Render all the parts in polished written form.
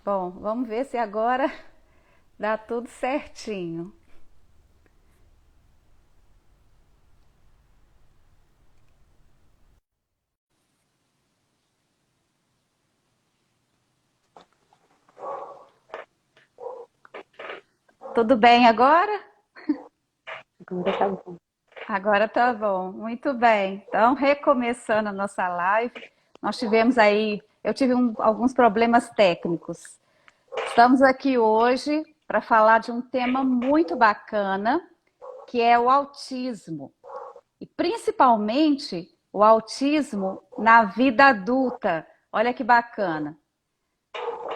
Bom, vamos ver se agora dá tudo certinho. Tudo bem agora? Agora tá bom. Agora tá bom, muito bem. Então, recomeçando a nossa live, nós tivemos aí, eu tive alguns problemas técnicos. Estamos aqui hoje para falar de um tema muito bacana, que é o autismo. E principalmente o autismo na vida adulta. Olha que bacana.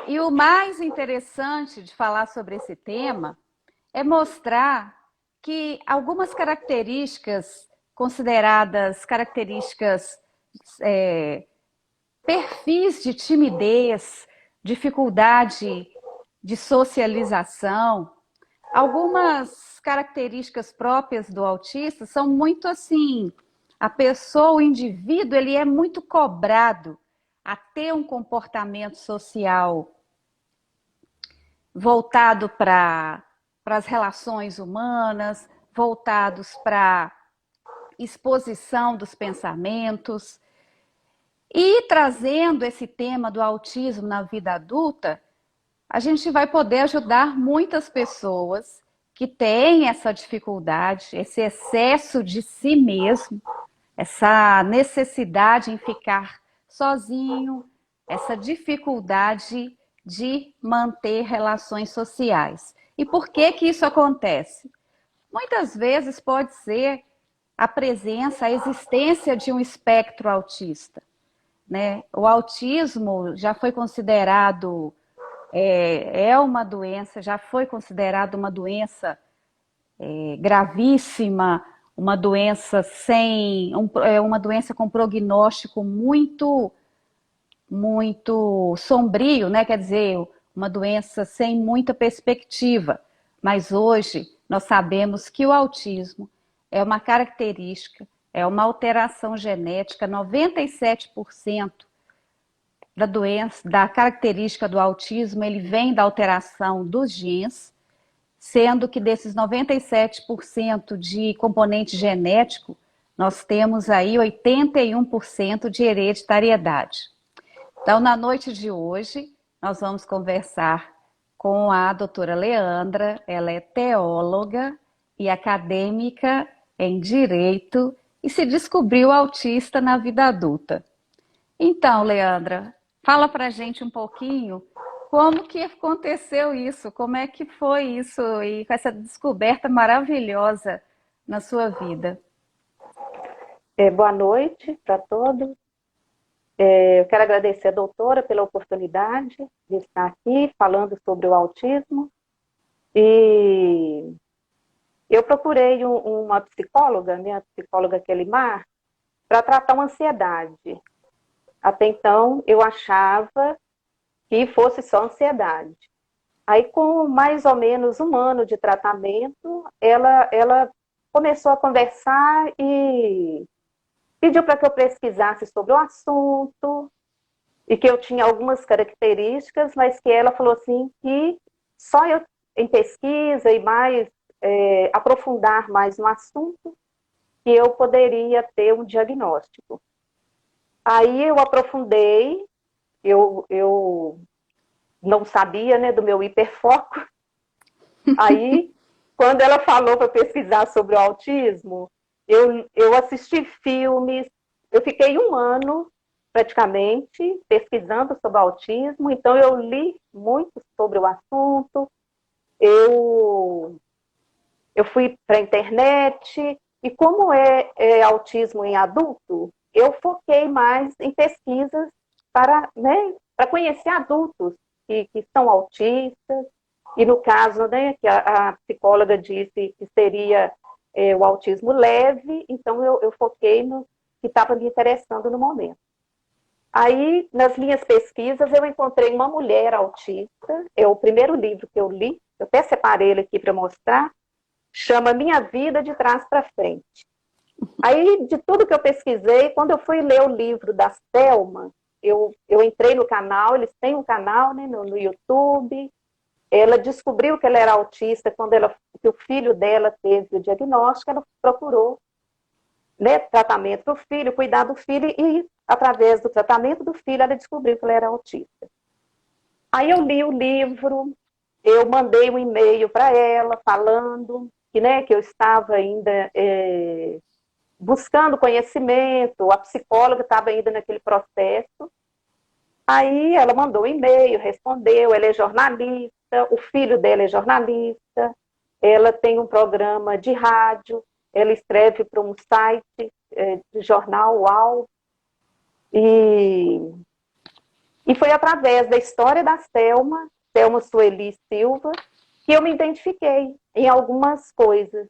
E o mais interessante de falar sobre esse tema é mostrar que algumas características consideradas características, é, perfis de timidez, dificuldade de socialização, algumas características próprias do autista são muito assim, a pessoa, o indivíduo, ele é muito cobrado a ter um comportamento social voltado para as relações humanas, voltados para exposição dos pensamentos. E trazendo esse tema do autismo na vida adulta, a gente vai poder ajudar muitas pessoas que têm essa dificuldade, esse excesso de si mesmo, essa necessidade em ficar sozinho, essa dificuldade de manter relações sociais. E por que que isso acontece? Muitas vezes pode ser a presença, a existência de um espectro autista, né? O autismo já foi considerado, é uma doença, já foi considerado uma doença gravíssima, uma doença uma doença com prognóstico muito sombrio, né? Quer dizer, uma doença sem muita perspectiva. Mas hoje nós sabemos que o autismo é uma característica, é uma alteração genética, 97% da doença, da característica do autismo, ele vem da alteração dos genes, sendo que desses 97% de componente genético, nós temos aí 81% de hereditariedade. Então, na noite de hoje, nós vamos conversar com a doutora Leandra, ela é teóloga e acadêmica em Direito e se descobriu autista na vida adulta. Então, Leandra, fala pra gente um pouquinho como que aconteceu isso, como é que foi isso e com essa descoberta maravilhosa na sua vida. Boa noite para todos. Eu quero agradecer a doutora pela oportunidade de estar aqui falando sobre o autismo. E eu procurei uma psicóloga, minha psicóloga Kelimar, para tratar uma ansiedade. Até então, eu achava que fosse só ansiedade. Aí, com mais ou menos um ano de tratamento, ela começou a conversar e pediu para que eu pesquisasse sobre o assunto e que eu tinha algumas características, mas que ela falou assim que só eu em pesquisa e mais aprofundar mais no assunto que eu poderia ter um diagnóstico. Aí eu aprofundei, eu não sabia, né, do meu hiperfoco. Aí, quando ela falou para pesquisar sobre o autismo, eu assisti filmes, eu fiquei um ano praticamente pesquisando sobre autismo, então eu li muito sobre o assunto, eu, eu fui para a internet, e como é autismo em adulto, eu foquei mais em pesquisas para, né, para conhecer adultos que são autistas, e no caso, né, que a psicóloga disse que seria o autismo leve, então eu foquei no que estava me interessando no momento. Aí, nas minhas pesquisas, eu encontrei uma mulher autista, é o primeiro livro que eu li, eu até separei ele aqui para mostrar, chama Minha Vida de Trás para Frente. Aí, de tudo que eu pesquisei, quando eu fui ler o livro da Selma, eu entrei no canal, eles têm um canal, né, no YouTube. Ela descobriu que ela era autista quando que o filho dela teve o diagnóstico, ela procurou, né, tratamento para o filho, cuidar do filho, e através do tratamento do filho, ela descobriu que ela era autista. Aí eu li o livro, eu mandei um e-mail para ela falando que, né, que eu estava ainda buscando conhecimento, a psicóloga estava ainda naquele processo. Aí ela mandou um e-mail, respondeu, ela é jornalista, o filho dela é jornalista, ela tem um programa de rádio, ela escreve para um site de jornal UAU, e foi através da história da Selma Sueli Silva, que eu me identifiquei em algumas coisas.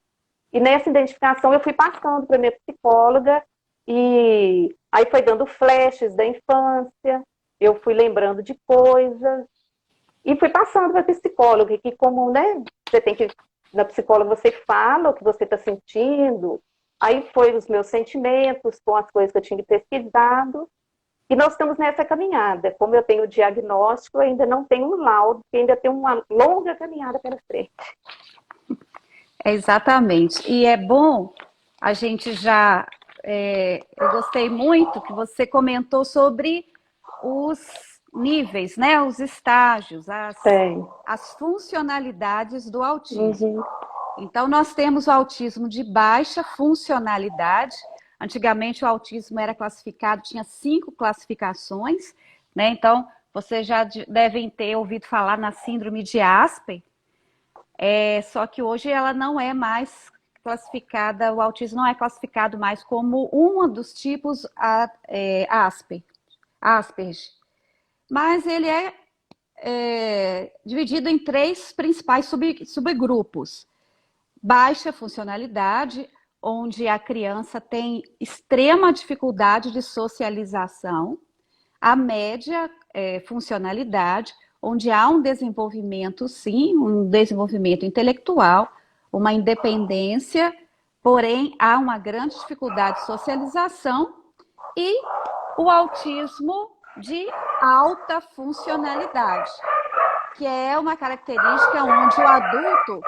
E nessa identificação eu fui passando para minha psicóloga, e aí foi dando flashes da infância, eu fui lembrando de coisas, e fui passando para a psicóloga, que como, né, você tem que, na psicóloga você fala o que você está sentindo, aí foi os meus sentimentos, com as coisas que eu tinha pesquisado, e nós estamos nessa caminhada. Como eu tenho o diagnóstico, eu ainda não tenho um laudo, que ainda tem uma longa caminhada pela frente. Exatamente. E é bom a gente já. Eu gostei muito que você comentou sobre os níveis, né? Os estágios, as funcionalidades do autismo. Uhum. Então, nós temos o autismo de baixa funcionalidade. Antigamente, o autismo era classificado, tinha 5 classificações, né? Então, vocês já devem ter ouvido falar na síndrome de Asper. Só que hoje ela não é mais classificada, o autismo não é classificado mais como um dos tipos Asperger. Mas ele é dividido em 3 principais subgrupos. Baixa funcionalidade, onde a criança tem extrema dificuldade de socialização. A média funcionalidade, onde há um desenvolvimento, sim, um desenvolvimento intelectual, uma independência, porém há uma grande dificuldade de socialização, e o autismo de alta funcionalidade, que é uma característica onde o adulto,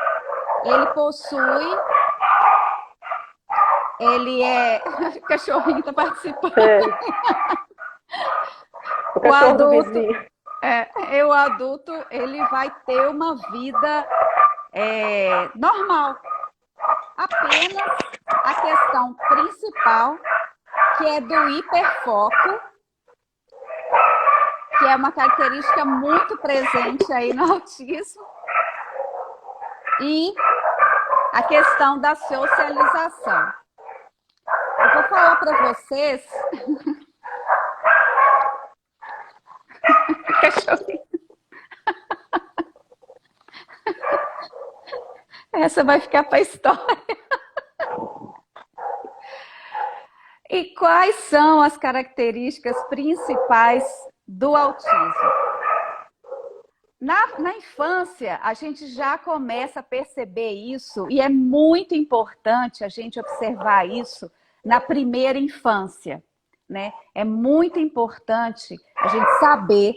ele possui, ele é... O cachorrinho está participando. O adulto, o adulto, ele vai ter uma vida normal. Apenas a questão principal, que é do hiperfoco, que é uma característica muito presente aí no autismo, e a questão da socialização. Eu vou falar para vocês... Cachorrinho. Essa vai ficar para a história. E quais são as características principais do autismo? Na infância, a gente já começa a perceber isso, e é muito importante a gente observar isso na primeira infância, né? É muito importante a gente saber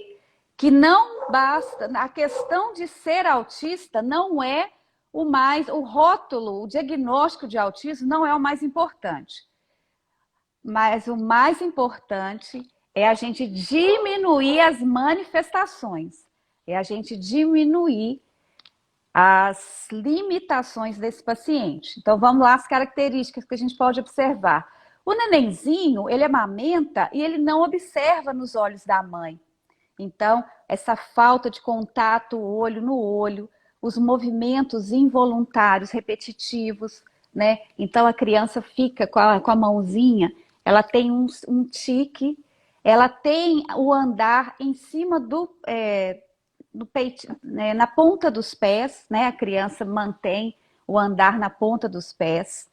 que não basta, a questão de ser autista não é o rótulo, o diagnóstico de autismo não é o mais importante. Mas o mais importante é a gente diminuir as manifestações, é a gente diminuir as limitações desse paciente. Então, vamos lá, as características que a gente pode observar. O nenenzinho, ele amamenta e ele não observa nos olhos da mãe. Então, essa falta de contato olho no olho, os movimentos involuntários, repetitivos, né? Então, a criança fica com a mãozinha, ela tem um tique, ela tem o andar em cima do peito, né, na ponta dos pés, né? A criança mantém o andar na ponta dos pés.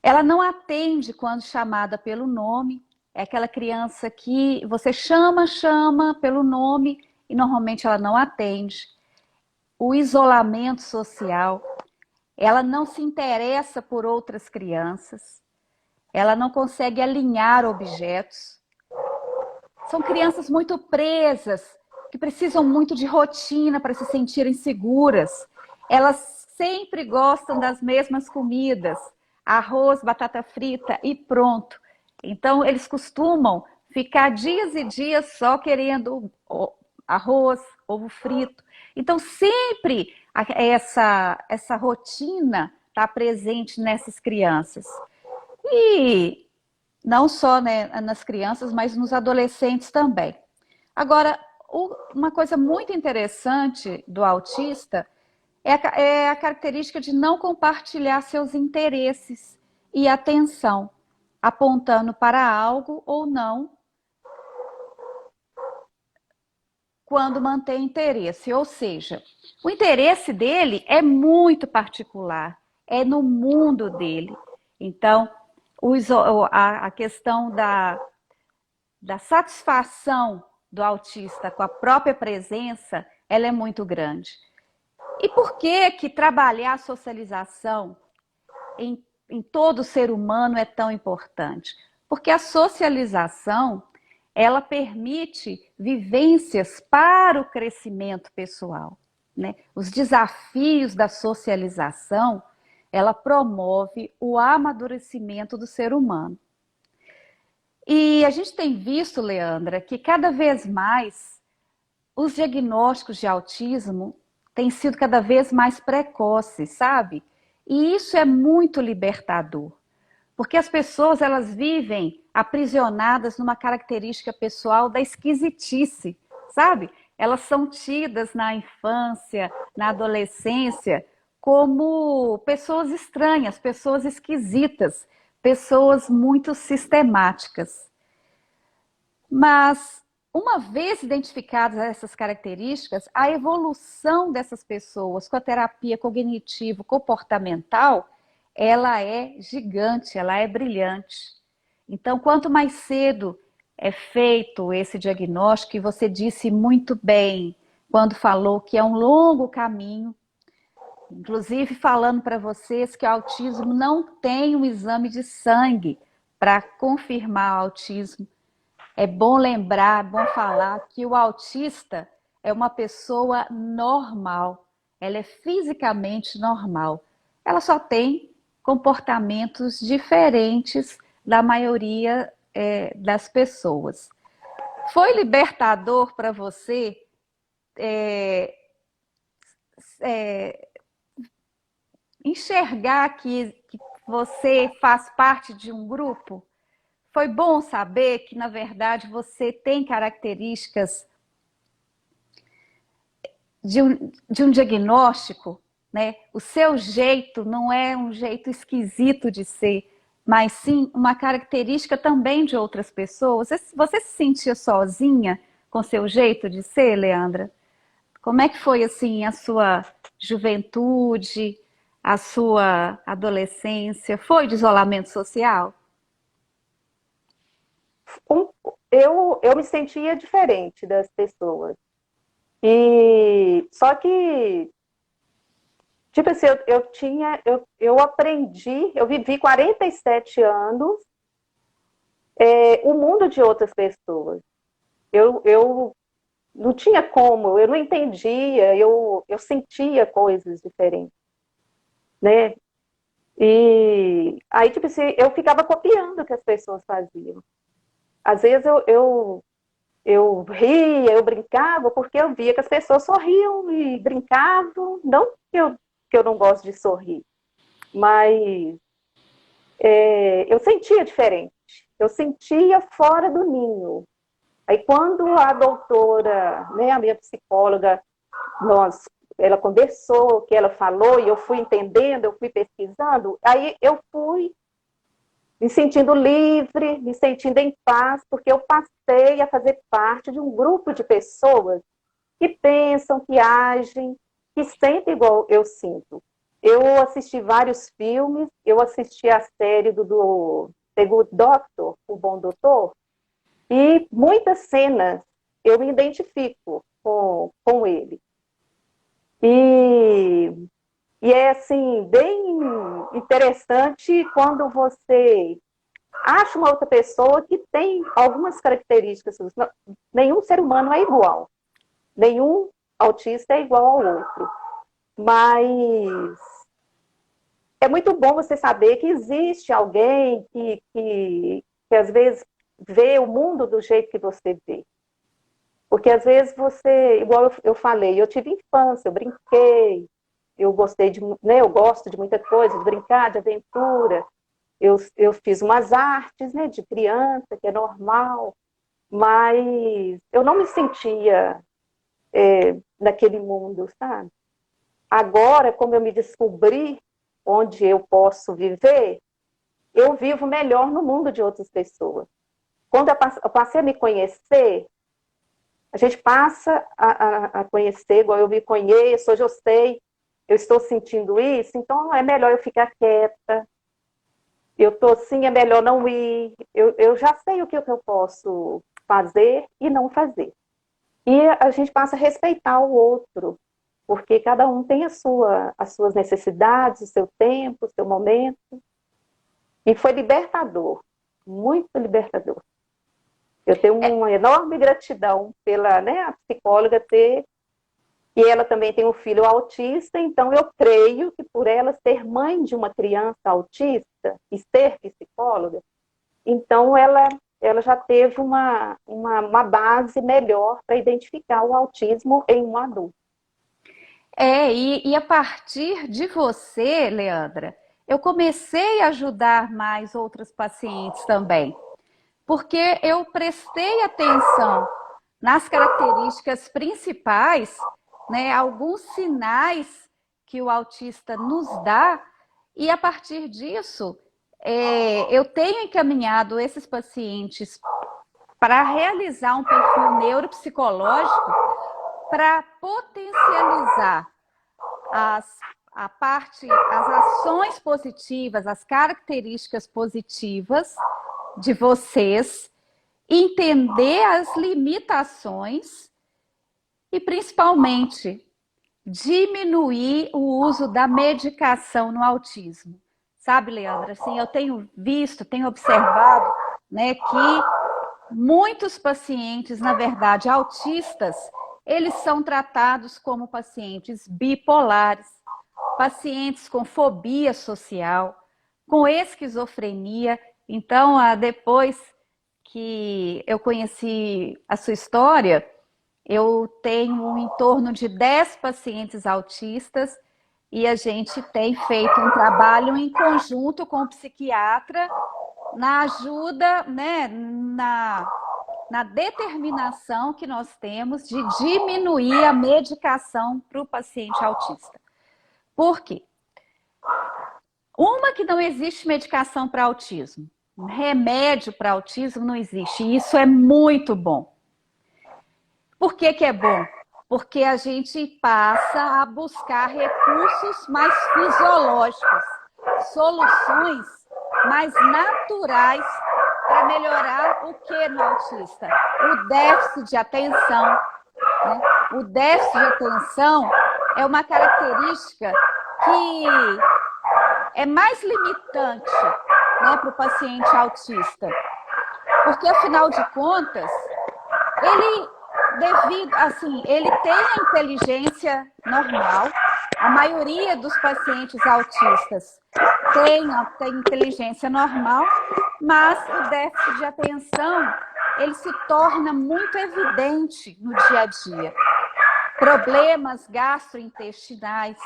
Ela não atende quando chamada pelo nome. É aquela criança que você chama pelo nome e normalmente ela não atende. O isolamento social, ela não se interessa por outras crianças, ela não consegue alinhar objetos. são crianças muito presas, que precisam muito de rotina para se sentirem seguras. Elas sempre gostam das mesmas comidas, arroz, batata frita e pronto. Então, eles costumam ficar dias e dias só querendo arroz, ovo frito. Então, sempre essa rotina está presente nessas crianças. E não só, né, nas crianças, mas nos adolescentes também. Agora, uma coisa muito interessante do autista é a característica de não compartilhar seus interesses e atenção, apontando para algo ou não, quando mantém interesse. Ou seja, o interesse dele é muito particular, é no mundo dele. Então, a questão da satisfação do autista com a própria presença, ela é muito grande. E por que trabalhar a socialização em todo ser humano é tão importante? Porque a socialização, ela permite vivências para o crescimento pessoal, né? Os desafios da socialização, ela promove o amadurecimento do ser humano. E a gente tem visto, Leandra, que cada vez mais os diagnósticos de autismo têm sido cada vez mais precoces, sabe? E isso é muito libertador, porque as pessoas elas vivem aprisionadas numa característica pessoal da esquisitice, sabe? Elas são tidas na infância, na adolescência, como pessoas estranhas, pessoas esquisitas, pessoas muito sistemáticas. Mas, uma vez identificadas essas características, a evolução dessas pessoas com a terapia cognitivo-comportamental, ela é gigante, ela é brilhante. Então, quanto mais cedo é feito esse diagnóstico, e você disse muito bem quando falou que é um longo caminho, inclusive falando para vocês que o autismo não tem um exame de sangue para confirmar o autismo. É bom lembrar, é bom falar que o autista é uma pessoa normal, ela é fisicamente normal. Ela só tem comportamentos diferentes da maioria das pessoas. Foi libertador para você enxergar que você faz parte de um grupo? Foi bom saber que, na verdade, você tem características de um diagnóstico, né? O seu jeito não é um jeito esquisito de ser, mas sim uma característica também de outras pessoas. Você se sentia sozinha com seu jeito de ser, Leandra? Como é que foi, assim, a sua juventude, a sua adolescência? Foi de isolamento social? Um- eu me sentia diferente das pessoas. E só que, tipo assim, eu aprendi, eu vivi 47 anos, o mundo de outras pessoas. Eu não tinha como, eu não entendia, eu sentia coisas diferentes, né? E aí, tipo assim, eu ficava copiando o que as pessoas faziam. Às vezes eu ria, eu brincava, porque eu via que as pessoas sorriam e brincavam. Não que eu não gosto de sorrir, mas eu sentia diferente. Eu sentia fora do ninho. Aí quando a doutora, né, a minha psicóloga, ela conversou, o que ela falou, e eu fui entendendo, eu fui pesquisando, aí eu fui me sentindo livre, me sentindo em paz, porque eu passei a fazer parte de um grupo de pessoas que pensam, que agem, que sentem igual eu sinto. Eu assisti vários filmes, eu assisti a série do The Good Doctor, O Bom Doutor, e muitas cenas eu me identifico com ele. E, e é assim, bem interessante quando você acho uma outra pessoa que tem algumas características. Nenhum ser humano é igual. Nenhum autista é igual ao outro. Mas é muito bom você saber que existe alguém que às vezes vê o mundo do jeito que você vê. Porque às vezes você, igual eu falei, eu tive infância, eu brinquei, eu gostei de, né, eu gosto de muita coisa, de brincar, de aventura. Eu fiz umas artes, né, de criança, que é normal, mas eu não me sentia naquele mundo, sabe? Agora, como eu me descobri onde eu posso viver, eu vivo melhor no mundo de outras pessoas. Quando eu passei a me conhecer, a gente passa a conhecer, igual eu me conheço, hoje eu sei, eu estou sentindo isso, então é melhor eu ficar quieta, eu estou assim, é melhor não ir, eu já sei o que eu posso fazer e não fazer. E a gente passa a respeitar o outro, porque cada um tem as suas necessidades, o seu tempo, o seu momento. E foi libertador, muito libertador. Eu tenho uma enorme gratidão pela, né, a psicóloga ter, e ela também tem um filho autista, então eu creio que por ela ser mãe de uma criança autista e ser psicóloga, então ela já teve uma base melhor para identificar o autismo em um adulto. E a partir de você, Leandra, eu comecei a ajudar mais outras pacientes também, porque eu prestei atenção nas características principais, né, alguns sinais que o autista nos dá, e a partir disso, eu tenho encaminhado esses pacientes para realizar um perfil neuropsicológico para potencializar as, as ações positivas, as características positivas de vocês, entender as limitações e, principalmente, diminuir o uso da medicação no autismo. Sabe, Leandra, assim, eu tenho visto, tenho observado, né, que muitos pacientes, na verdade, autistas, eles são tratados como pacientes bipolares, pacientes com fobia social, com esquizofrenia. Então, depois que eu conheci a sua história, eu tenho em torno de 10 pacientes autistas e a gente tem feito um trabalho em conjunto com o psiquiatra na ajuda, né, na determinação que nós temos de diminuir a medicação para o paciente autista. Por quê? Uma, que não existe medicação para autismo. Remédio para autismo não existe. E isso é muito bom. Por que que é bom? Porque a gente passa a buscar recursos mais fisiológicos, soluções mais naturais para melhorar o que no autista? O déficit de atenção. Né? O déficit de atenção é uma característica que é mais limitante, né, para o paciente autista. Porque, afinal de contas, ele tem a inteligência normal. A maioria dos pacientes autistas tem inteligência normal, mas o déficit de atenção, ele se torna muito evidente no dia a dia. Problemas gastrointestinais,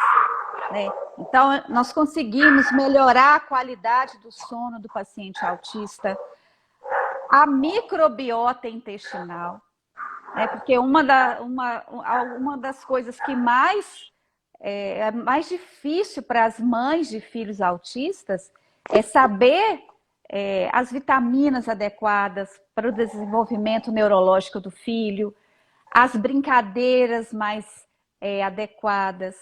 né? Então, nós conseguimos melhorar a qualidade do sono do paciente autista, a microbiota intestinal, né? Porque uma das coisas que é mais difícil para as mães de filhos autistas é saber as vitaminas adequadas para o desenvolvimento neurológico do filho, as brincadeiras mais adequadas,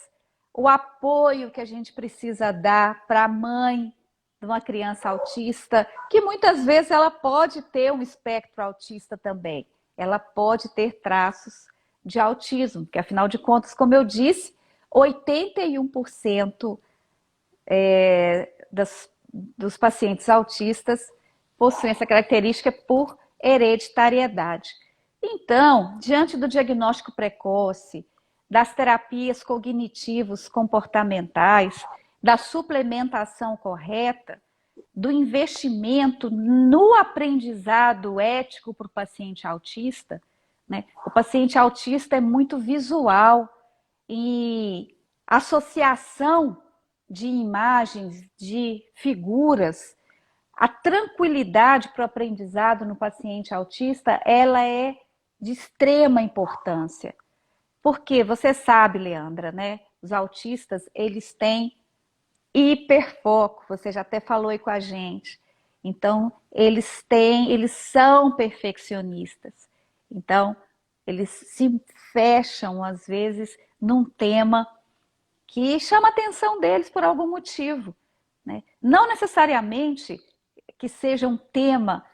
o apoio que a gente precisa dar para a mãe de uma criança autista, que muitas vezes ela pode ter um espectro autista também. Ela pode ter traços de autismo, porque afinal de contas, como eu disse, 81% dos pacientes autistas possuem essa característica por hereditariedade. Então, diante do diagnóstico precoce, das terapias cognitivos comportamentais, da suplementação correta, do investimento no aprendizado ético para o paciente autista, né? O paciente autista é muito visual e associação de imagens, de figuras, a tranquilidade para o aprendizado no paciente autista, ela é de extrema importância. Porque você sabe, Leandra, né? Os autistas, eles têm hiperfoco, você já até falou aí com a gente. Então, eles são perfeccionistas. Então, eles se fecham, às vezes, num tema que chama a atenção deles por algum motivo, né? Não necessariamente que seja um tema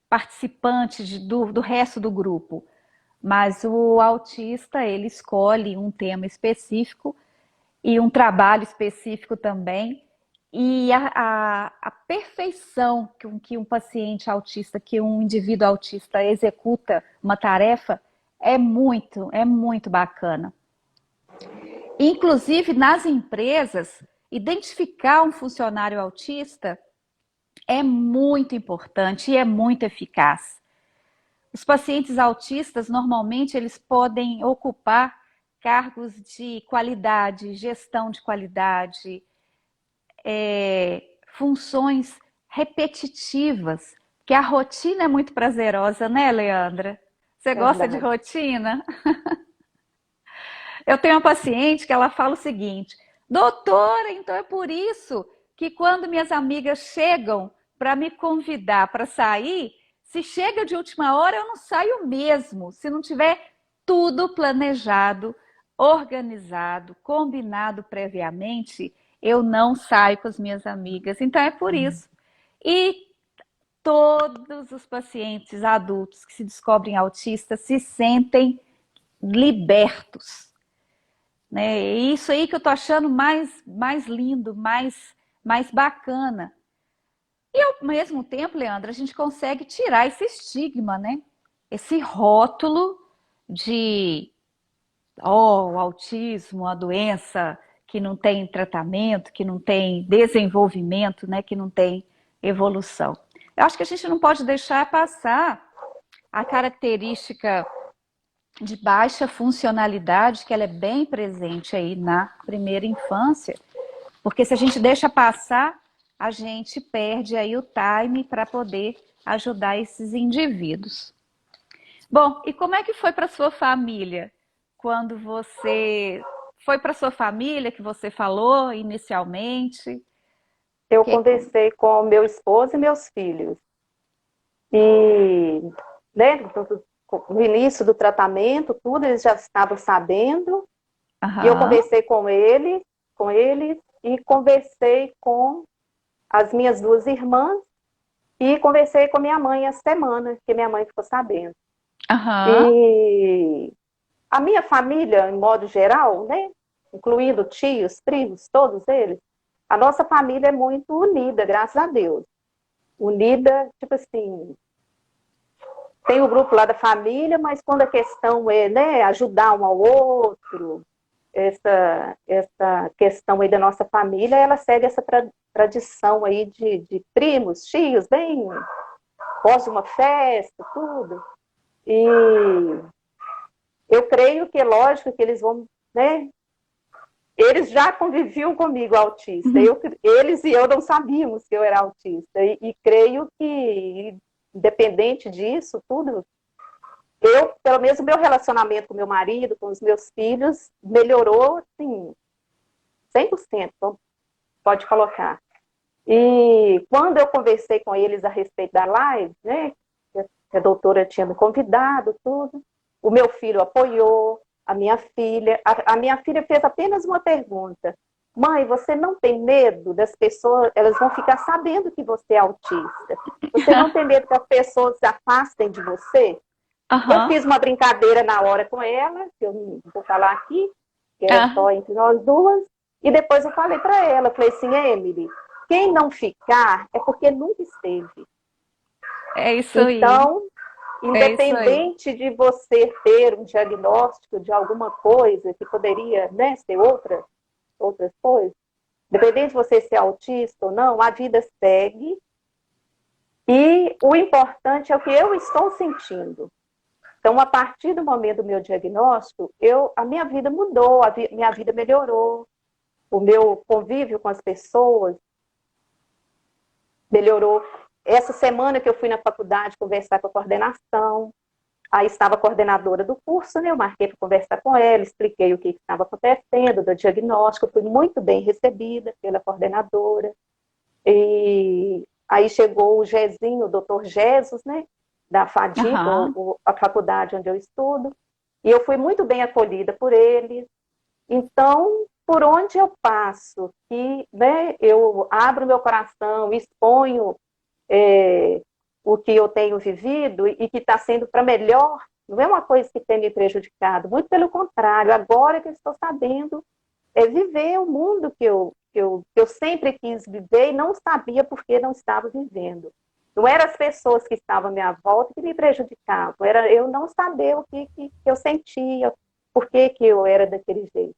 participante do resto do grupo, mas o autista, ele escolhe um tema específico e um trabalho específico também, e a perfeição que um paciente autista, que um indivíduo autista executa uma tarefa é muito bacana. Inclusive, nas empresas, identificar um funcionário autista é muito importante e é muito eficaz. Os pacientes autistas, normalmente, eles podem ocupar cargos de qualidade, gestão de qualidade, funções repetitivas, que a rotina é muito prazerosa, né, Leandra? Você gosta de rotina? Eu tenho uma paciente que ela fala o seguinte: doutora, então é por isso que quando minhas amigas chegam para me convidar para sair, se chega de última hora, eu não saio mesmo, se não tiver tudo planejado, organizado, combinado previamente, eu não saio com as minhas amigas. Então é por isso. E todos os pacientes adultos que se descobrem autistas se sentem libertos, né? É isso aí que eu tô achando mais lindo, mais bacana. E ao mesmo tempo, Leandra, a gente consegue tirar esse estigma, né? Esse rótulo de o autismo, a doença que não tem tratamento, que não tem desenvolvimento, né? Que não tem evolução. Eu acho que a gente não pode deixar passar a característica de baixa funcionalidade, que ela é bem presente aí na primeira infância, porque se a gente deixa passar, a gente perde aí o time para poder ajudar esses indivíduos. Bom, e como é que foi para sua família? Quando você foi para sua família que você falou inicialmente? Eu conversei com meu esposo e meus filhos. E, né, no início do tratamento, tudo, eles já estavam sabendo. E eu conversei com eles, e conversei com as minhas duas irmãs, e conversei com minha mãe essa semana, que minha mãe ficou sabendo. E a minha família, em modo geral, né, incluindo tios, primos, todos eles, a nossa família é muito unida, graças a Deus. Unida, tipo assim, tem o grupo lá da família, mas quando a questão é, né, ajudar um ao outro, essa questão aí da nossa família, ela segue essa tradição aí de primos, tios, bem, pós uma festa, tudo. E eu creio que é lógico que eles vão, né, eles já conviviam comigo autista, eles e eu não sabíamos que eu era autista, e creio que, independente disso, tudo, pelo menos o meu relacionamento com meu marido, com os meus filhos, melhorou, assim, 100%, então, pode colocar. E quando eu conversei com eles a respeito da live, né, que a doutora tinha me convidado, tudo, o meu filho apoiou, a minha filha fez apenas uma pergunta: mãe, você não tem medo das pessoas, elas vão ficar sabendo que você é autista? Você não tem medo que as pessoas se afastem de você? Eu fiz uma brincadeira na hora com ela, que eu não vou falar aqui, que é só entre nós duas, e depois eu falei assim, Emily, quem não ficar é porque nunca esteve. É isso aí. Então, É isso aí. independente de você ter um diagnóstico de alguma coisa que poderia, né, ser outras coisas, independente de você ser autista ou não, a vida segue e o importante é o que eu estou sentindo. Então, a partir do momento do meu diagnóstico, a minha vida mudou, minha vida melhorou, o meu convívio com as pessoas melhorou. Essa semana que eu fui na faculdade conversar com a coordenação, aí estava a coordenadora do curso, né? Eu marquei para conversar com ela, expliquei o que estava acontecendo, do diagnóstico, fui muito bem recebida pela coordenadora. E aí chegou o Gezinho, o doutor Jesus, né? Da FADIC, Aham. a faculdade onde eu estudo, e eu fui muito bem acolhida por ele. Então, por onde eu passo, que, né, eu abro meu coração, exponho é, o que eu tenho vivido e que está sendo para melhor, não é uma coisa que tem me prejudicado, muito pelo contrário, agora que eu estou sabendo viver o mundo que eu sempre quis viver e não sabia por que não estava vivendo. Não eram as pessoas que estavam à minha volta que me prejudicavam, era eu não saber o que eu sentia, por que eu era daquele jeito,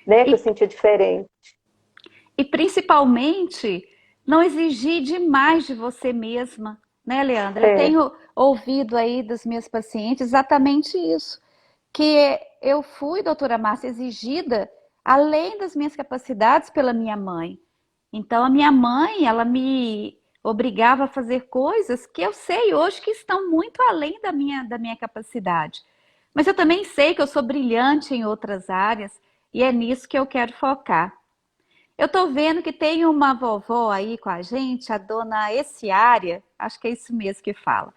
né, que eu E, sentia diferente. e principalmente não exigir demais de você mesma, né, Leandra? Eu É, tenho ouvido aí dos meus pacientes exatamente isso, que eu fui, doutora Márcia, exigida além das minhas capacidades pela minha mãe. Então, a minha mãe, ela me obrigava a fazer coisas que eu sei hoje que estão muito além da minha capacidade. Mas eu também sei que eu sou brilhante em outras áreas e é nisso que eu quero focar. Eu estou vendo que tem uma vovó aí com a gente, a dona Essiária, acho que é isso mesmo que fala,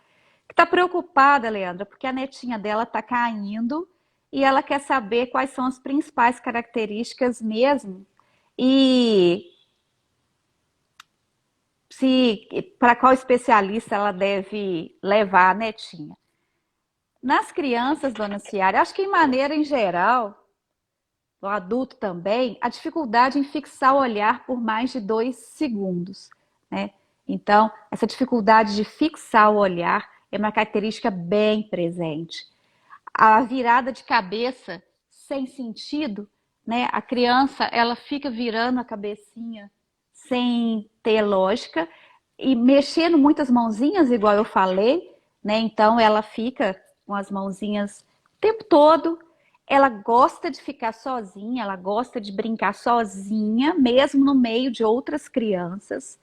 que está preocupada, Leandra, porque a netinha dela está caindo e ela quer saber quais são as principais características mesmo e se para qual especialista ela deve levar a netinha. Nas crianças, dona Ciara, acho que em maneira em geral, o adulto também, a dificuldade em fixar o olhar por mais de 2 segundos, né? Então, essa dificuldade de fixar o olhar é uma característica bem presente. A virada de cabeça sem sentido, né? A criança, ela fica virando a cabecinha sem ter lógica e mexendo muitas mãozinhas, igual eu falei, né? Então ela fica com as mãozinhas o tempo todo. Ela gosta de ficar sozinha, ela gosta de brincar sozinha, mesmo no meio de outras crianças.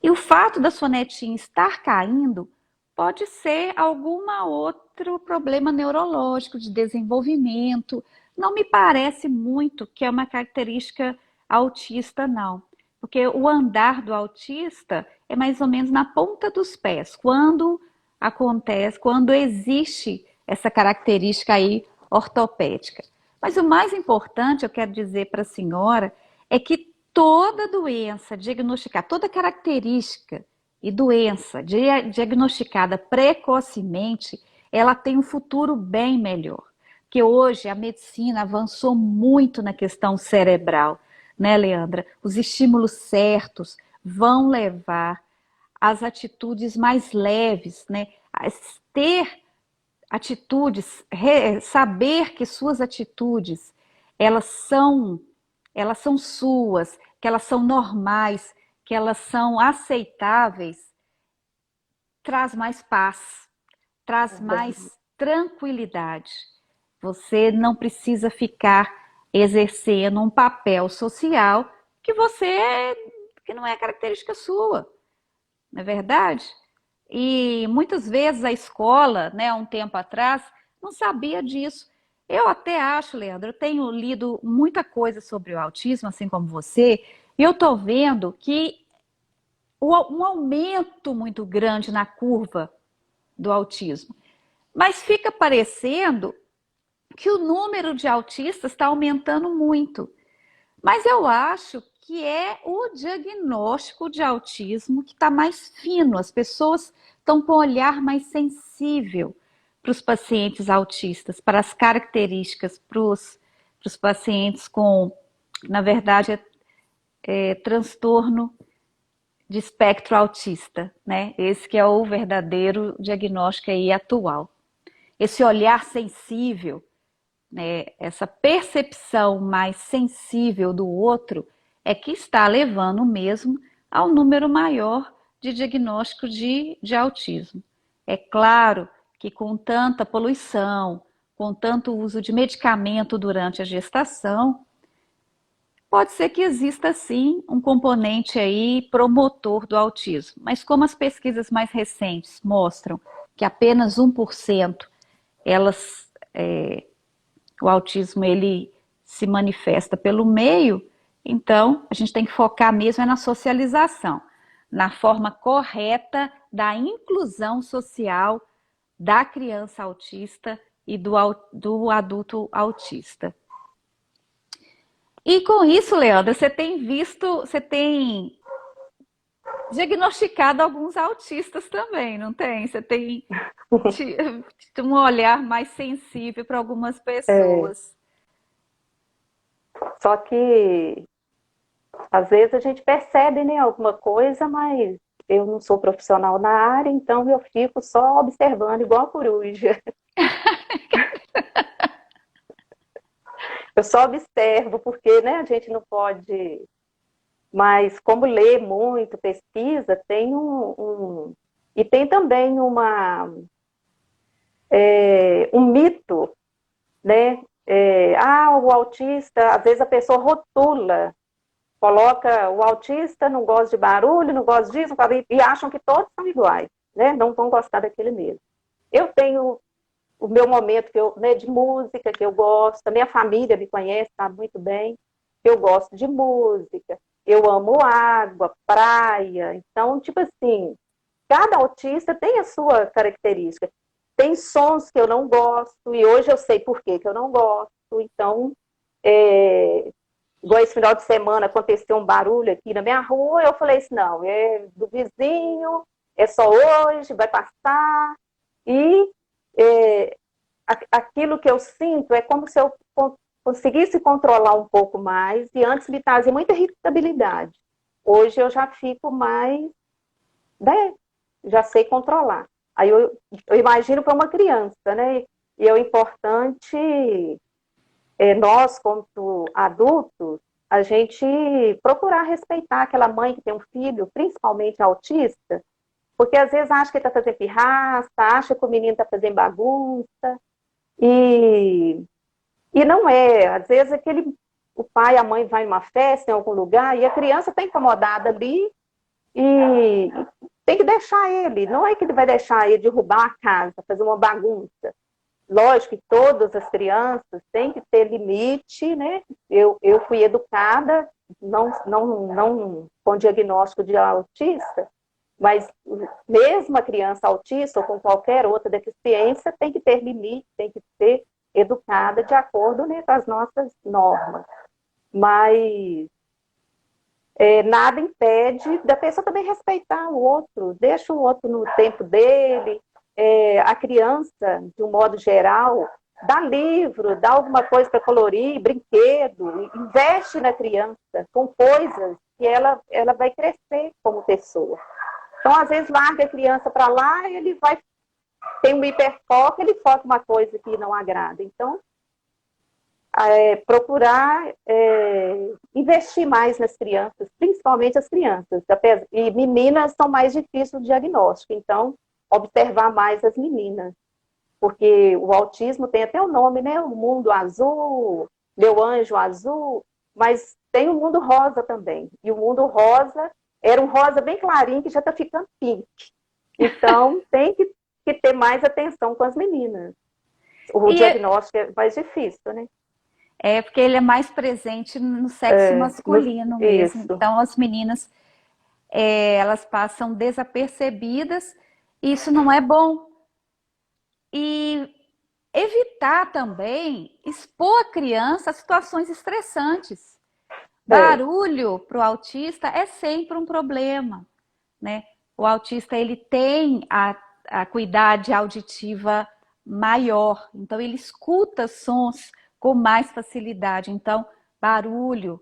E o fato da sua netinha estar caindo pode ser alguma outro problema neurológico de desenvolvimento. Não me parece muito que é uma característica autista, não. Porque o andar do autista é mais ou menos na ponta dos pés. Quando acontece, quando existe essa característica aí ortopédica. Mas o mais importante, eu quero dizer para a senhora, é que toda doença diagnosticada, toda característica e doença diagnosticada precocemente, ela tem um futuro bem melhor. Porque hoje a medicina avançou muito na questão cerebral, né, Leandra? Os estímulos certos vão levar às atitudes mais leves, né? A ter atitudes, saber que suas atitudes, elas são elas são suas, que elas são normais, que elas são aceitáveis, traz mais paz, traz mais tranquilidade. Você não precisa ficar exercendo um papel social que você que não é característica sua, não é verdade? E muitas vezes a escola, né, há um tempo atrás, não sabia disso. Eu até acho, Leandro, eu tenho lido muita coisa sobre o autismo, assim como você, e eu estou vendo que um aumento muito grande na curva do autismo. Mas fica parecendo que o número de autistas está aumentando muito. Mas eu acho que é o diagnóstico de autismo que está mais fino. As pessoas estão com um olhar mais sensível para os pacientes autistas, para as características, para os pacientes com, na verdade, transtorno de espectro autista, né? Esse que é o verdadeiro diagnóstico aí atual. Esse olhar sensível, né, essa percepção mais sensível do outro é que está levando mesmo ao número maior de diagnóstico de autismo. É claro que com tanta poluição, com tanto uso de medicamento durante a gestação, pode ser que exista sim um componente aí promotor do autismo, mas como as pesquisas mais recentes mostram que apenas 1% elas o autismo ele se manifesta pelo meio, então a gente tem que focar mesmo na socialização, na forma correta da inclusão social da criança autista e do adulto autista. E com isso, Leandra, você tem diagnosticado alguns autistas também, não tem? Você tem um olhar mais sensível para algumas É, pessoas. só que às vezes a gente percebe, né, alguma coisa, mas eu não sou profissional na área, então eu fico só observando igual a coruja. Eu só observo, porque, né, a gente não pode. Mas como lê muito, pesquisa, tem e tem também um mito, né? O autista, às vezes a pessoa rotula, coloca o autista não gosta de barulho, não gosta disso, e acham que todos são iguais, né? Não vão gostar daquele mesmo. Eu tenho o meu momento né, de música que eu gosto, a minha família me conhece, sabe muito bem, eu gosto de música, eu amo água, praia, então, tipo assim, cada autista tem a sua característica. Tem sons que eu não gosto, e hoje eu sei por que eu não gosto, então, igual esse final de semana aconteceu um barulho aqui na minha rua, eu falei assim, não, é do vizinho, é só hoje, vai passar, e é, aquilo que eu sinto é como se eu conseguisse controlar um pouco mais, e antes me trazia muita irritabilidade. Hoje eu já fico mais, né, já sei controlar. Aí eu imagino para uma criança, né? E é o importante, nós, como adultos, a gente procurar respeitar aquela mãe que tem um filho, principalmente autista, porque às vezes acha que ele está fazendo pirraça, acha que o menino está fazendo bagunça, e, e não é. Às vezes o pai e a mãe vai em uma festa em algum lugar e a criança está incomodada ali e tem que deixar ele. Não é que ele vai deixar ele derrubar a casa, fazer uma bagunça. Lógico que todas as crianças têm que ter limite, né? Eu fui educada, não com diagnóstico de autista, mas mesmo a criança autista ou com qualquer outra deficiência tem que ter limite, tem que ser educada de acordo, né, com as nossas normas. Mas nada impede da pessoa também respeitar o outro, deixa o outro no tempo dele. A criança, de um modo geral, dá livro, dá alguma coisa para colorir, brinquedo, investe na criança com coisas que ela vai crescer como pessoa. Então, às vezes, larga a criança para lá, ele vai, tem um hiperfoco, ele foca uma coisa que não agrada. Então, procurar investir mais nas crianças, principalmente as crianças. E meninas são mais difíceis o diagnóstico, então, observar mais as meninas. Porque o autismo tem até o nome, né? O mundo azul, meu anjo azul, mas tem o mundo rosa também. E o mundo rosa era um rosa bem clarinho que já está ficando pink. Então, tem que ter mais atenção com as meninas. O E diagnóstico é mais difícil, né? é porque ele é mais presente no sexo masculino mesmo. Isso. Então, as meninas, elas passam desapercebidas, e isso não é bom. E evitar também expor a criança a situações estressantes. Barulho para o autista é sempre um problema, né? O autista ele tem a acuidade auditiva maior, então ele escuta sons com mais facilidade. Então, barulho,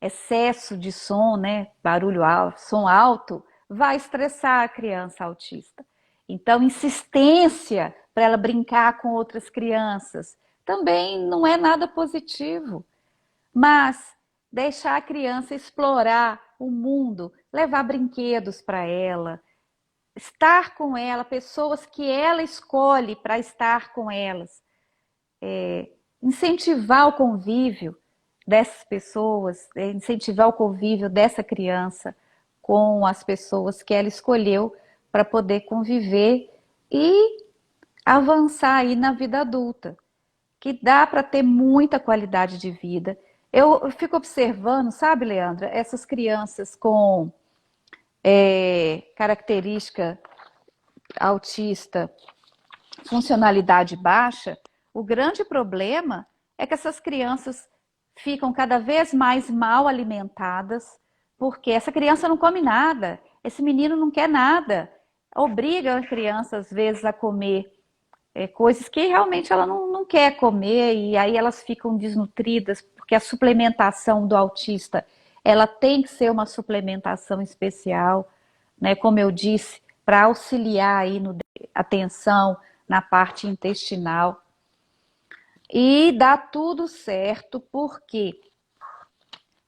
excesso de som, né, barulho alto, som alto, vai estressar a criança autista. Então, insistência para ela brincar com outras crianças também não é nada positivo. Mas deixar a criança explorar o mundo, levar brinquedos para ela, estar com ela, pessoas que ela escolhe para estar com elas, incentivar o convívio dessas pessoas, incentivar o convívio dessa criança com as pessoas que ela escolheu para poder conviver e avançar aí na vida adulta, que dá para ter muita qualidade de vida. Eu fico observando, sabe, Leandra, essas crianças com característica autista, funcionalidade baixa, o grande problema é que essas crianças ficam cada vez mais mal alimentadas, porque essa criança não come nada, esse menino não quer nada, obriga a criança às vezes a comer coisas que realmente ela não quer comer, e aí elas ficam desnutridas, porque a suplementação do autista, ela tem que ser uma suplementação especial, né? Como eu disse, para auxiliar aí no atenção na parte intestinal. E dá tudo certo, porque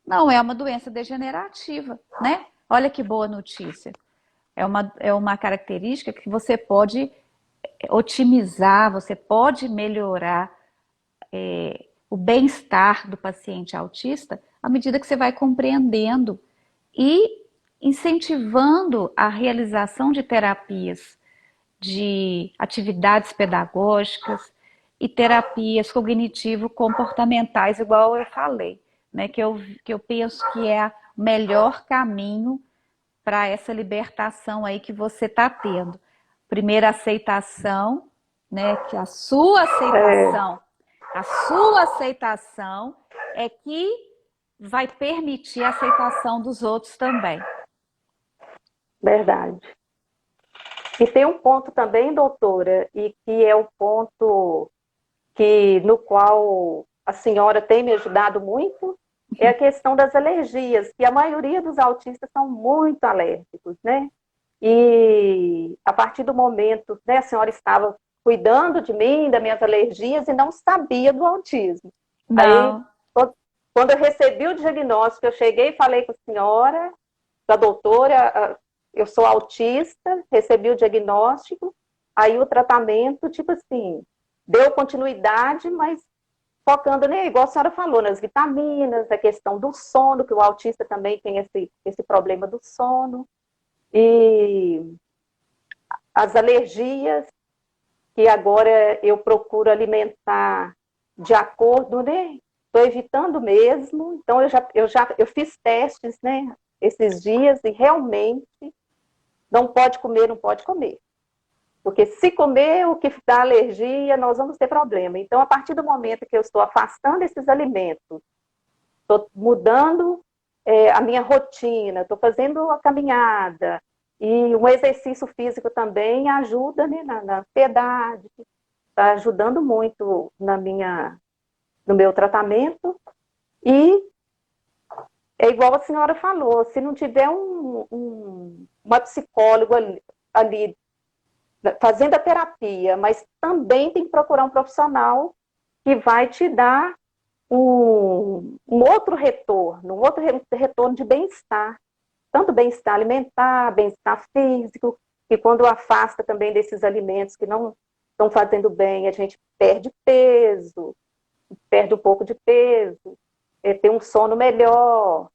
não é uma doença degenerativa, né? Olha que boa notícia. É uma característica que você pode otimizar, você pode melhorar o bem-estar do paciente autista à medida que você vai compreendendo e incentivando a realização de terapias, de atividades pedagógicas e terapias cognitivo-comportamentais, igual eu falei, né? Que eu penso que é o melhor caminho para essa libertação aí que você está tendo. Primeiro, aceitação, né? Que a sua aceitação é que vai permitir a aceitação dos outros também. Verdade. E tem um ponto também, doutora, e que é o ponto no qual a senhora tem me ajudado muito, é a questão das alergias, que a maioria dos autistas são muito alérgicos, né? E a partir do momento, né, a senhora estava cuidando de mim, das minhas alergias, e não sabia do autismo. Não. Aí, quando eu recebi o diagnóstico, eu cheguei e falei com a senhora, da doutora, eu sou autista, recebi o diagnóstico, aí o tratamento, tipo assim, deu continuidade, mas focando, né, igual a senhora falou, nas vitaminas, a questão do sono, que o autista também tem esse problema do sono, e as alergias, que agora eu procuro alimentar de acordo, né, estou evitando mesmo, então eu fiz testes, né, esses dias, e realmente não pode comer, não pode comer. Porque se comer o que dá alergia, nós vamos ter problema. Então, a partir do momento que eu estou afastando esses alimentos, estou mudando a minha rotina, estou fazendo a caminhada, e um exercício físico também ajuda, né, na ansiedade, está ajudando muito no meu tratamento. E é igual a senhora falou, se não tiver uma psicóloga ali fazendo a terapia, mas também tem que procurar um profissional que vai te dar um outro retorno, retorno de bem-estar, tanto bem-estar alimentar, bem-estar físico, e quando afasta também desses alimentos que não estão fazendo bem, a gente perde peso, perde um pouco de peso, tem um sono melhor,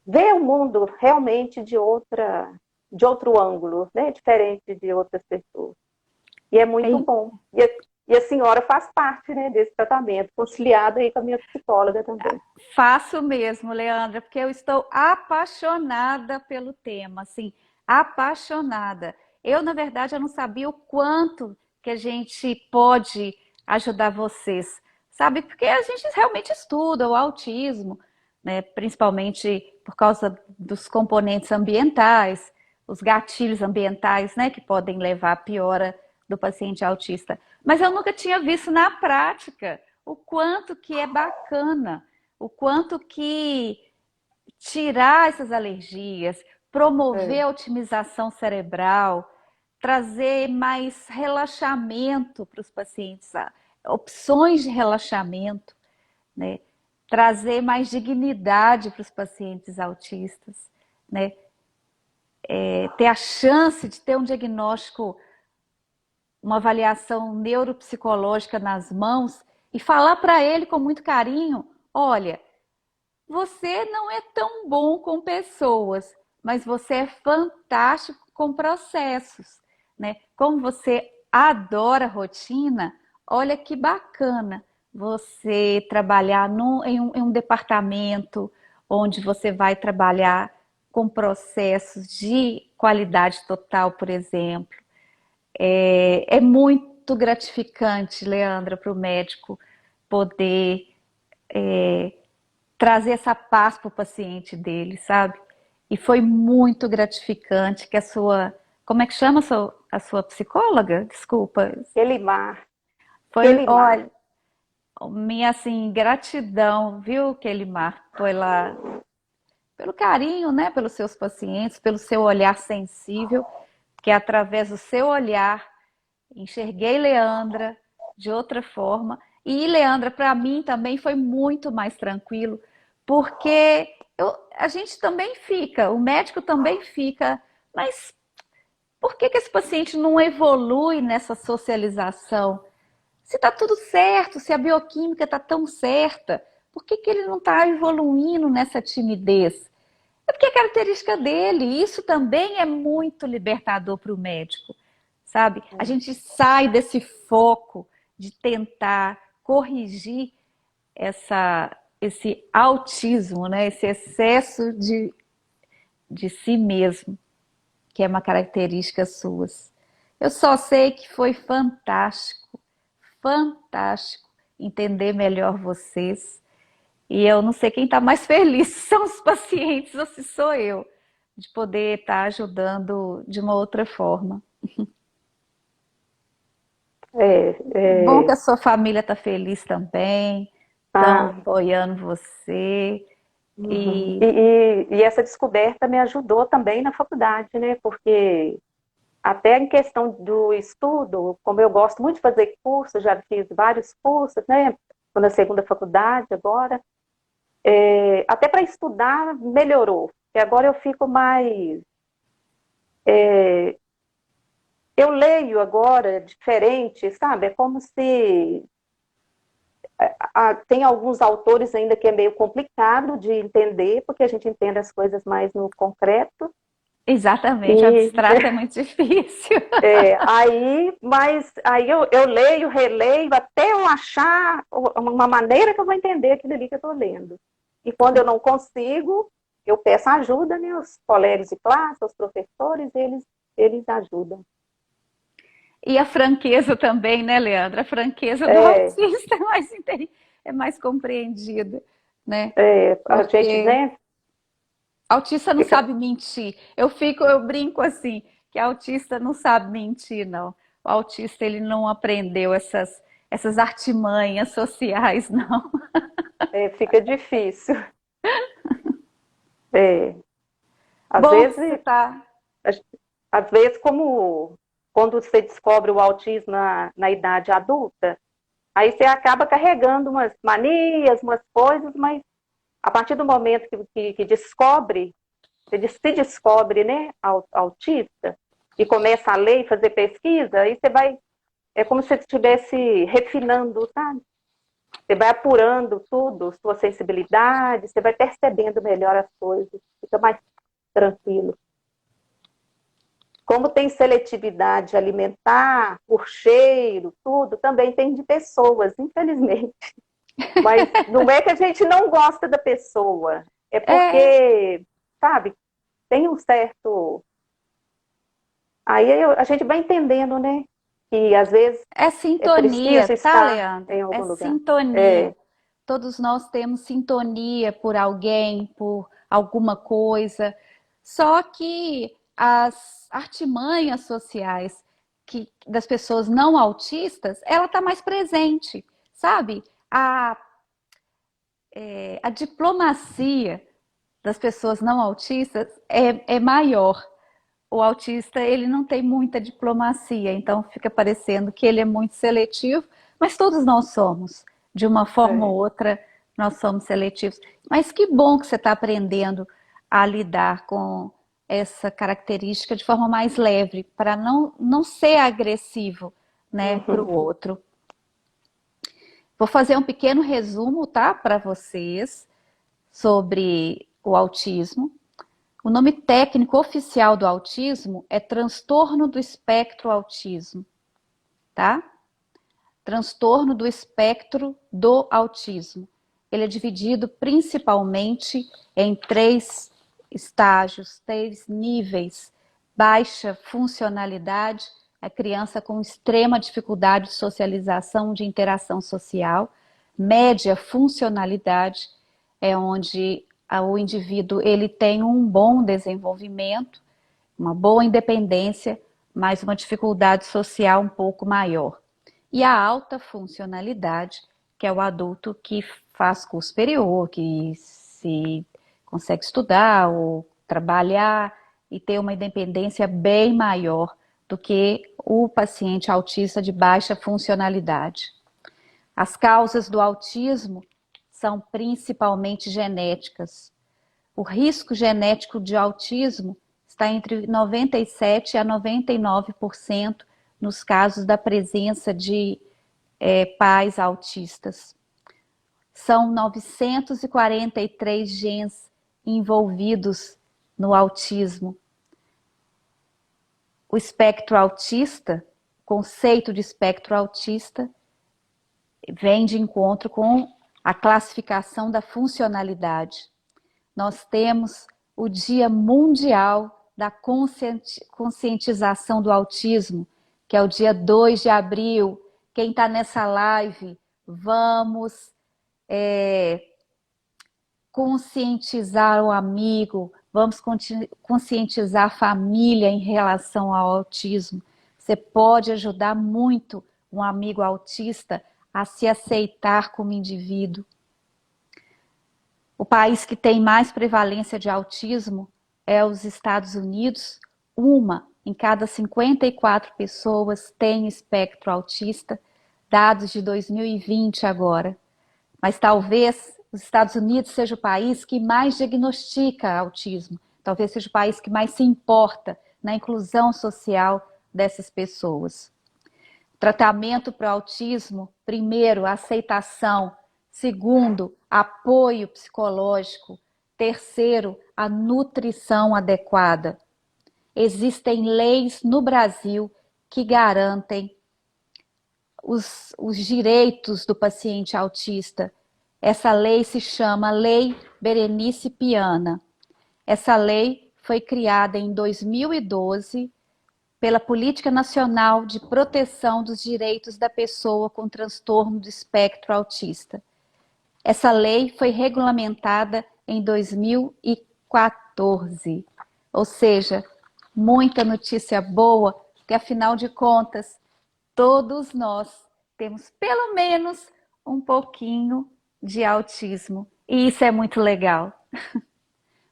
vê o mundo realmente de outro ângulo, né? Diferente de outras pessoas. E é muito bom. E a senhora faz parte, né, desse tratamento, conciliada aí com a minha psicóloga também. Faço mesmo, Leandra, porque eu estou apaixonada pelo tema, assim, apaixonada. Eu, na verdade, eu não sabia o quanto que a gente pode ajudar vocês, sabe? Porque a gente realmente estuda o autismo, né? Principalmente por causa dos componentes ambientais, os gatilhos ambientais, né, que podem levar à piora do paciente autista. Mas eu nunca tinha visto na prática o quanto que é bacana, o quanto que tirar essas alergias, promover é, a otimização cerebral, trazer mais relaxamento para os pacientes, opções de relaxamento, né? Trazer mais dignidade para os pacientes autistas, né? Ter a chance de ter um diagnóstico, uma avaliação neuropsicológica nas mãos e falar para ele com muito carinho: olha, você não é tão bom com pessoas, mas você é fantástico com processos, né? Como você adora rotina, olha que bacana você trabalhar em um departamento onde você vai trabalhar com processos de qualidade total, por exemplo. É muito gratificante, Leandra, para o médico poder trazer essa paz para o paciente dele, sabe? E foi muito gratificante que a sua, como é que chama a sua psicóloga? Desculpa. Kelimar, Foi, Kelimar. olha, minha assim gratidão, viu, Kelimar? Foi lá pelo carinho, né, pelos seus pacientes, pelo seu olhar sensível, que através do seu olhar enxerguei Leandra de outra forma. E Leandra, para mim também foi muito mais tranquilo, porque a gente também fica, o médico também fica, mas por que esse paciente não evolui nessa socialização? Se está tudo certo, se a bioquímica está tão certa, por que ele não está evoluindo nessa timidez? É porque é característica dele, e isso também é muito libertador para o médico, sabe? A gente sai desse foco de tentar corrigir esse autismo, né? Esse excesso de si mesmo, que é uma característica suas. Eu só sei que foi fantástico, fantástico entender melhor vocês. E eu não sei quem está mais feliz, se são os pacientes ou se sou eu, de poder estar ajudando de uma outra forma. É, Bom que é, a sua família está feliz também, estão ah, apoiando você. uhum. E E essa descoberta me ajudou também na faculdade, né? Porque até em questão do estudo, como eu gosto muito de fazer cursos, já fiz vários cursos, né? Estou na segunda faculdade agora. Até para estudar melhorou. E agora eu fico mais. Eu leio agora diferente, sabe? É como se tem alguns autores ainda que é meio complicado de entender, porque a gente entende as coisas mais no concreto. exatamente, o E abstrato é muito difícil. mas aí eu leio, releio, até eu achar uma maneira que eu vou entender aquilo ali que eu estou lendo. E quando eu não consigo, eu peço ajuda, né? Os colegas de classe, os professores, eles ajudam. E a franqueza também, né, Leandra? A franqueza do É, autista é mais compreendida, né? a gente, Porque né, autista não fica, sabe mentir. Eu brinco assim, que autista não sabe mentir, não. O autista, ele não aprendeu essas artimanhas sociais, não. fica difícil. É, às Bom que você vezes, tá. às vezes, como quando você descobre o autismo na idade adulta, aí você acaba carregando umas manias, umas coisas, mas a partir do momento que descobre, você se descobre, né, autista, e começa a ler e fazer pesquisa, aí você vai, é como se você estivesse refinando, sabe? Você vai apurando tudo, sua sensibilidade, você vai percebendo melhor as coisas, fica mais tranquilo. Como tem seletividade alimentar, por cheiro, tudo, também tem de pessoas, infelizmente. Mas não é que a gente não gosta da pessoa, é É, porque, sabe, tem um certo. Aí a gente vai entendendo, né? Que às vezes é é sintonia, preciso tá, estar Leandro? em É algum lugar. sintonia. É, Todos nós temos sintonia por alguém, por alguma coisa. Só que as artimanhas sociais das pessoas não autistas, ela está mais presente, sabe? A diplomacia, das pessoas não autistas é maior. O autista, ele não tem muita diplomacia, então fica parecendo que ele é muito seletivo, mas todos nós somos, de uma forma ou É. outra, nós somos seletivos. Mas que bom que você está aprendendo a lidar com essa característica de forma mais leve, para não ser agressivo, né, para o Uhum. outro. Vou fazer um pequeno resumo, tá, para vocês sobre o autismo. O nome técnico oficial do autismo é transtorno do espectro autismo, tá? Transtorno do espectro do autismo. Ele é dividido principalmente em três estágios, três níveis: baixa funcionalidade, a criança com extrema dificuldade de socialização, de interação social; média funcionalidade, é onde o indivíduo ele tem um bom desenvolvimento, uma boa independência, mas uma dificuldade social um pouco maior. E a alta funcionalidade, que é o adulto que faz curso superior, que se consegue estudar ou trabalhar e ter uma independência bem maior do que o paciente autista de baixa funcionalidade. As causas do autismo são principalmente genéticas. O risco genético de autismo está entre 97% a 99% nos casos da presença de pais autistas. São 943 genes envolvidos no autismo. O espectro autista, o conceito de espectro autista, vem de encontro com a classificação da funcionalidade. Nós temos o Dia Mundial da Conscientização do Autismo, que é o dia 2 de abril. Quem está nessa live, vamos conscientizar o amigo, vamos conscientizar a família em relação ao autismo. Você pode ajudar muito um amigo autista a se aceitar como indivíduo. O país que tem mais prevalência de autismo é os Estados Unidos. Uma em cada 54 pessoas tem espectro autista, dados de 2020 agora. Mas talvez os Estados Unidos seja o país que mais diagnostica autismo, talvez seja o país que mais se importa na inclusão social dessas pessoas. Tratamento para o autismo: primeiro, a aceitação; segundo, apoio psicológico; terceiro, a nutrição adequada. Existem leis no Brasil que garantem os direitos do paciente autista. Essa lei se chama Lei Berenice Piana. Essa lei foi criada em 2012 pela Política Nacional de Proteção dos Direitos da Pessoa com Transtorno do Espectro Autista. Essa lei foi regulamentada em 2014. Ou seja, muita notícia boa, porque afinal de contas, todos nós temos pelo menos um pouquinho de autismo. E isso é muito legal.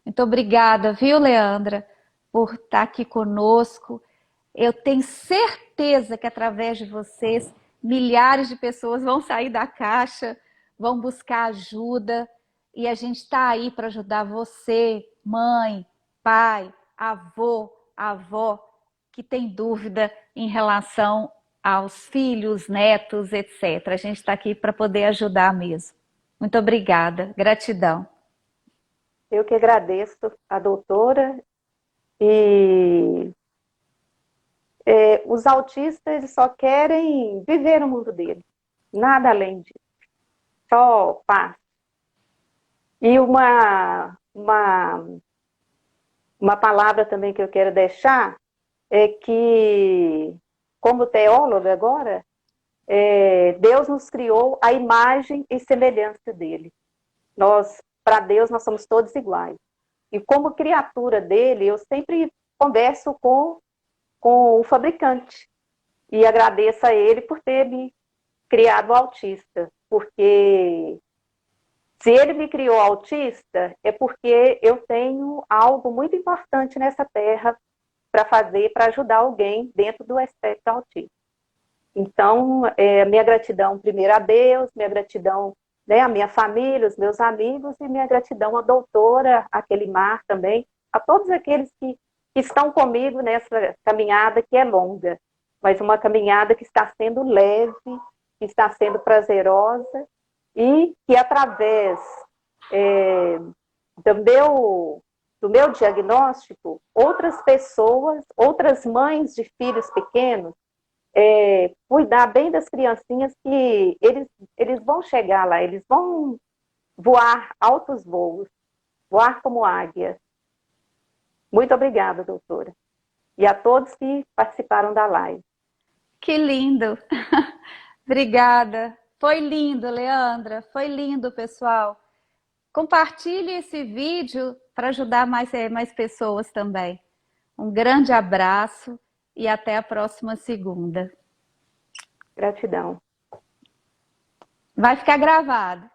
Muito obrigada, viu, Leandra, por estar aqui conosco. Eu tenho certeza que através de vocês, milhares de pessoas vão sair da caixa, vão buscar ajuda, e a gente está aí para ajudar você, mãe, pai, avô, avó, que tem dúvida em relação aos filhos, netos, etc. A gente está aqui para poder ajudar mesmo. Muito obrigada, gratidão. Eu que agradeço a doutora. E os autistas eles só querem viver no mundo deles, nada além disso, só paz. E uma palavra também que eu quero deixar é que, como teóloga agora, Deus nos criou a imagem e semelhança dele. Para Deus, nós somos todos iguais. E como criatura dele, eu sempre converso com o fabricante e agradeço a ele por ter me criado autista, porque Se ele me criou autista, é porque eu tenho algo muito importante nessa terra para fazer, para ajudar alguém dentro do espectro autista. Então, minha gratidão primeiro a Deus, minha gratidão, né, à minha família, os meus amigos, e minha gratidão à doutora, a Kelimar também, a todos aqueles que estão comigo nessa caminhada que é longa, mas uma caminhada que está sendo leve, que está sendo prazerosa, e que através do meu diagnóstico, outras pessoas, outras mães de filhos pequenos, cuidar bem das criancinhas, que eles vão chegar lá, eles vão voar altos voos, voar como águia. Muito obrigada, doutora. E a todos que participaram da live. Que lindo! Obrigada. Foi lindo, Leandra. Foi lindo, pessoal. Compartilhe esse vídeo para ajudar mais pessoas também. Um grande abraço e até a próxima segunda. Gratidão. Vai ficar gravado.